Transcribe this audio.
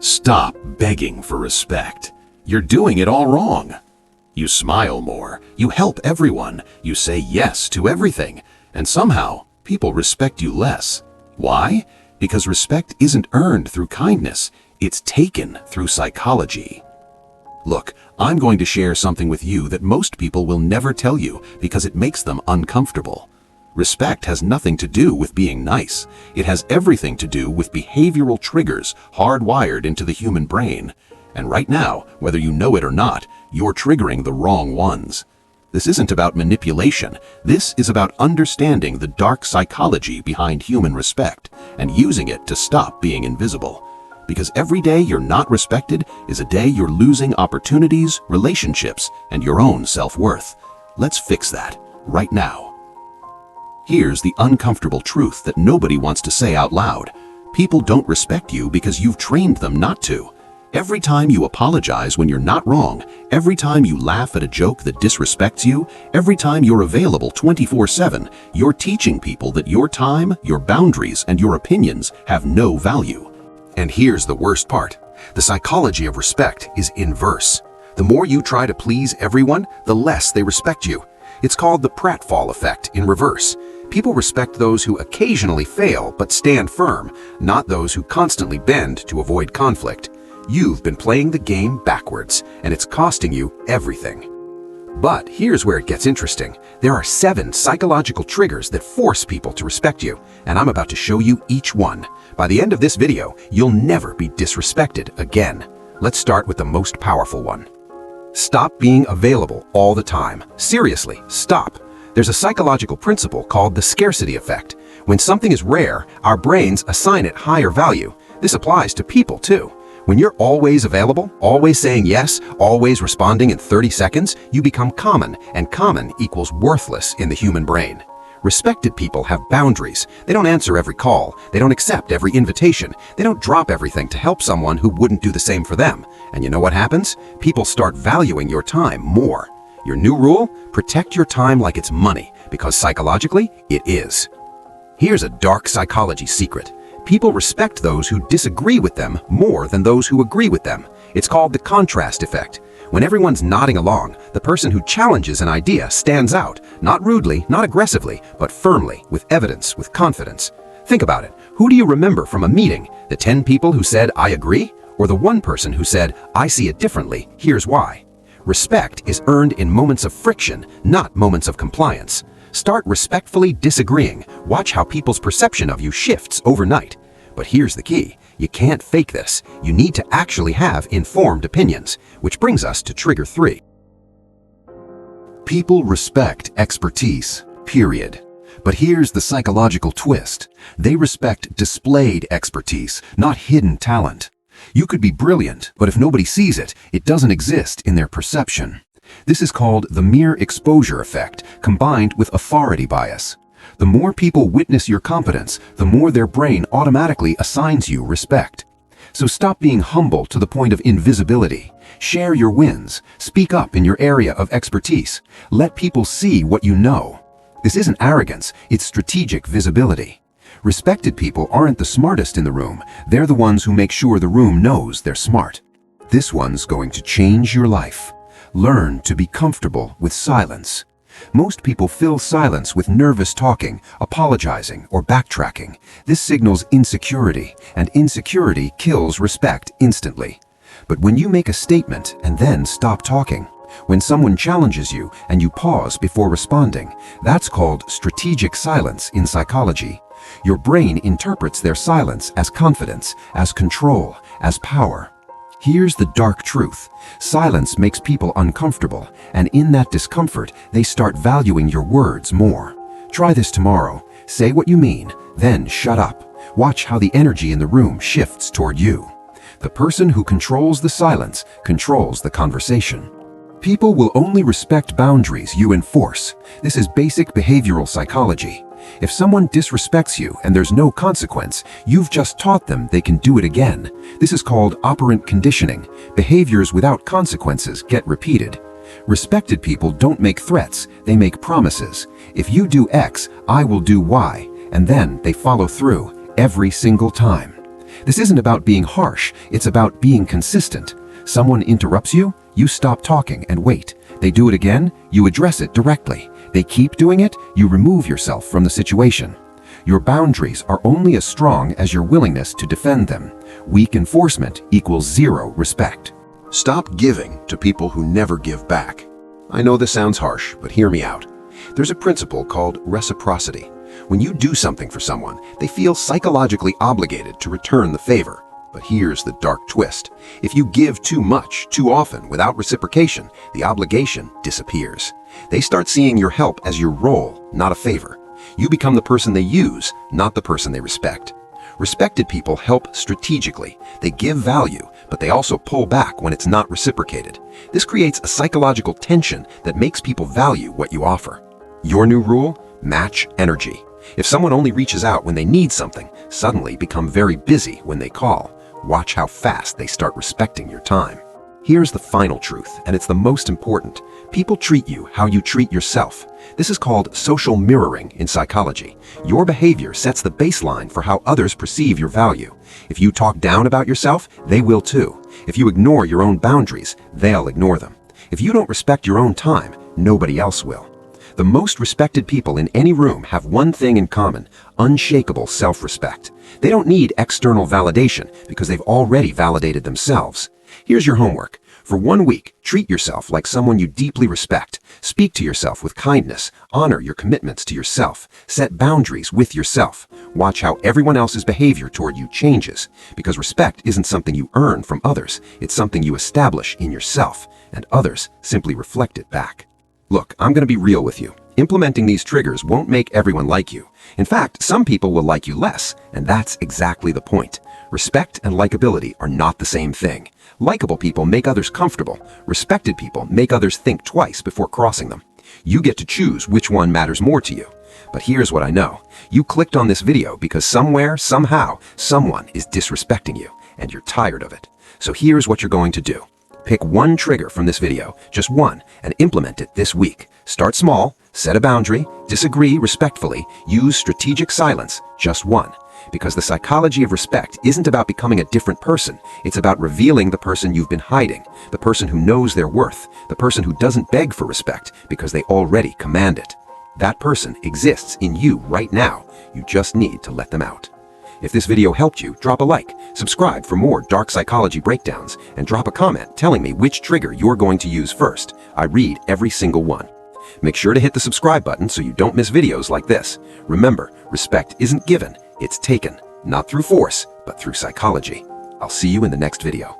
Stop begging for respect. You're doing it all wrong. You smile more, you help everyone, you say yes to everything, and somehow people respect you less. Why? Because respect isn't earned through kindness, it's taken through psychology. Look, I'm going to share something with you that most people will never tell you because it makes them uncomfortable. Respect has nothing to do with being nice. It has everything to do with behavioral triggers hardwired into the human brain. And right now, whether you know it or not, you're triggering the wrong ones. This isn't about manipulation. This is about understanding the dark psychology behind human respect and using it to stop being invisible. Because every day you're not respected is a day you're losing opportunities, relationships, and your own self-worth. Let's fix that right now. Here's the uncomfortable truth that nobody wants to say out loud. People don't respect you because you've trained them not to. Every time you apologize when you're not wrong, every time you laugh at a joke that disrespects you, every time you're available 24/7, you're teaching people that your time, your boundaries, and your opinions have no value. And here's the worst part. The psychology of respect is inverse. The more you try to please everyone, the less they respect you. It's called the pratfall effect in reverse. People respect those who occasionally fail but stand firm, not those who constantly bend to avoid conflict. You've been playing the game backwards, and it's costing you everything. But here's where it gets interesting. There are 7 psychological triggers that force people to respect you, and I'm about to show you each one. By the end of this video, you'll never be disrespected again. Let's start with the most powerful one. Stop being available all the time. Seriously, stop. There's a psychological principle called the scarcity effect. When something is rare, our brains assign it higher value. This applies to people too. When you're always available, always saying yes, always responding in 30 seconds, you become common, and common equals worthless in the human brain. Respected people have boundaries. They don't answer every call. They don't accept every invitation. They don't drop everything to help someone who wouldn't do the same for them. And you know what happens? People start valuing your time more. Your new rule? Protect your time like it's money, because psychologically, it is. Here's a dark psychology secret. People respect those who disagree with them more than those who agree with them. It's called the contrast effect. When everyone's nodding along, the person who challenges an idea stands out, not rudely, not aggressively, but firmly, with evidence, with confidence. Think about it. Who do you remember from a meeting? The 10 people who said, "I agree," or the 1 person who said, "I see it differently, here's why"? Respect is earned in moments of friction, not moments of compliance. Start respectfully disagreeing. Watch how people's perception of you shifts overnight. But here's the key. You can't fake this. You need to actually have informed opinions, which brings us to trigger 3. People respect expertise, period. But here's the psychological twist. They respect displayed expertise, not hidden talent. You could be brilliant, but if nobody sees it, it doesn't exist in their perception. This is called the mere exposure effect, combined with authority bias. The more people witness your competence, the more their brain automatically assigns you respect. So stop being humble to the point of invisibility. Share your wins. Speak up in your area of expertise. Let people see what you know. This isn't arrogance, it's strategic visibility. Respected people aren't the smartest in the room. They're the ones who make sure the room knows they're smart. This one's going to change your life. Learn to be comfortable with silence. Most people fill silence with nervous talking, apologizing, or backtracking. This signals insecurity, and insecurity kills respect instantly. But when you make a statement and then stop talking, when someone challenges you and you pause before responding, that's called strategic silence in psychology. Your brain interprets their silence as confidence, as control, as power. Here's the dark truth. Silence makes people uncomfortable, and in that discomfort, they start valuing your words more. Try this tomorrow. Say what you mean, then shut up. Watch how the energy in the room shifts toward you. The person who controls the silence controls the conversation. People will only respect boundaries you enforce. This is basic behavioral psychology. If someone disrespects you and there's no consequence, you've just taught them they can do it again. This is called operant conditioning. Behaviors without consequences get repeated. Respected people don't make threats, they make promises. If you do X, I will do Y, and then they follow through every single time. This isn't about being harsh, it's about being consistent. Someone interrupts you, you stop talking and wait. They do it again, you address it directly. They keep doing it, you remove yourself from the situation. Your boundaries are only as strong as your willingness to defend them. Weak enforcement equals zero respect. Stop giving to people who never give back. I know this sounds harsh, but hear me out. There's a principle called reciprocity. When you do something for someone, they feel psychologically obligated to return the favor. But here's the dark twist. If you give too much, too often, without reciprocation, the obligation disappears. They start seeing your help as your role, not a favor. You become the person they use, not the person they respect. Respected people help strategically. They give value, but they also pull back when it's not reciprocated. This creates a psychological tension that makes people value what you offer. Your new rule? Match energy. If someone only reaches out when they need something, suddenly become very busy when they call. Watch how fast they start respecting your time. Here's the final truth, and it's the most important. People treat you how you treat yourself. This is called social mirroring in psychology. Your behavior sets the baseline for how others perceive your value. If you talk down about yourself, they will too. If you ignore your own boundaries, they'll ignore them. If you don't respect your own time, nobody else will. The most respected people in any room have one thing in common: unshakable self-respect. They don't need external validation because they've already validated themselves. Here's your homework. For 1 week, treat yourself like someone you deeply respect. Speak to yourself with kindness. Honor your commitments to yourself. Set boundaries with yourself. Watch how everyone else's behavior toward you changes. Because respect isn't something you earn from others. It's something you establish in yourself, and others simply reflect it back. Look, I'm going to be real with you. Implementing these triggers won't make everyone like you. In fact, some people will like you less, and that's exactly the point. Respect and likability are not the same thing. Likeable people make others comfortable. Respected people make others think twice before crossing them. You get to choose which one matters more to you. But here's what I know. You clicked on this video because somewhere, somehow, someone is disrespecting you, and you're tired of it. So here's what you're going to do. Pick one trigger from this video, just one, and implement it this week. Start small, set a boundary, disagree respectfully, use strategic silence, just one. Because the psychology of respect isn't about becoming a different person. It's about revealing the person you've been hiding, the person who knows their worth, the person who doesn't beg for respect because they already command it. That person exists in you right now. You just need to let them out. If this video helped you, drop a like, subscribe for more dark psychology breakdowns, and drop a comment telling me which trigger you're going to use first. I read every single one. Make sure to hit the subscribe button so you don't miss videos like this. Remember, respect isn't given, it's taken, not through force, but through psychology. I'll see you in the next video.